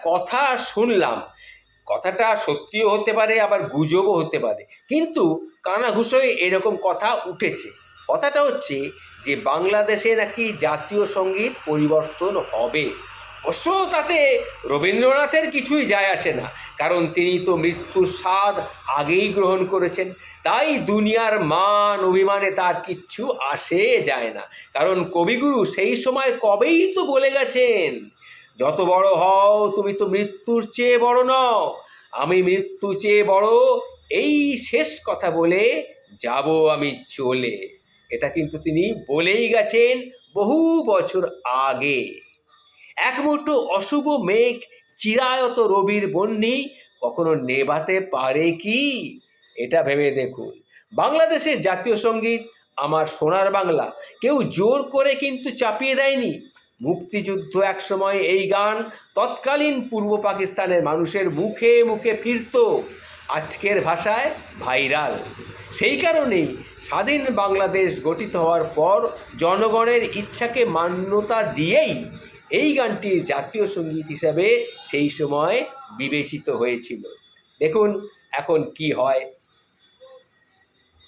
কথা শুনলাম, কথাটা সত্যিও হতে পারে আবার গুজবও হতে পারে, কিন্তু কানাঘুষোয় এরকম কথা উঠেছে। কথাটা হচ্ছে যে বাংলাদেশে নাকি জাতীয় সঙ্গীত পরিবর্তন হবে। অবশ্য তাতে রবীন্দ্রনাথের কিছুই যায় আসে না, কারণ তিনি তো মৃত্যুর স্বাদ আগেই গ্রহণ করেছেন। তাই দুনিয়ার মান অভিমানে তার কিচ্ছু আসে যায় না, কারণ কবিগুরু সেই সময় কবেই তো বলে গেছেন, যত বড় হও তুমি তো মৃত্যুর চেয়ে বড় নও, আমি মৃত্যু চেয়ে বড়, এই শেষ কথা বলে যাব আমি চলে। এটা কিন্তু তিনি বলেই গেছেন বহু বছর আগে। এক মুঠো অশুভ মেঘ চিরায়ত রবির বহ্নি কখনো নেভাতে পারে কি? এটা ভেবে দেখুন। বাংলাদেশের জাতীয় সঙ্গীত আমার সোনার বাংলা কেউ জোর করে কিন্তু চাপিয়ে দেয়নি। মুক্তিযুদ্ধ একসময় এই গান তৎকালীন পূর্ব পাকিস্তানের মানুষের মুখে মুখে ফিরত, আজকের ভাষায় ভাইরাল। সেই কারণেই স্বাধীন বাংলাদেশ গঠিত হওয়ার পর জনগণের ইচ্ছাকে মান্যতা দিয়েই এই গানটি জাতীয় সঙ্গীত হিসাবে সেই সময় বিবেচিত হয়েছিল। দেখুন এখন কি হয়।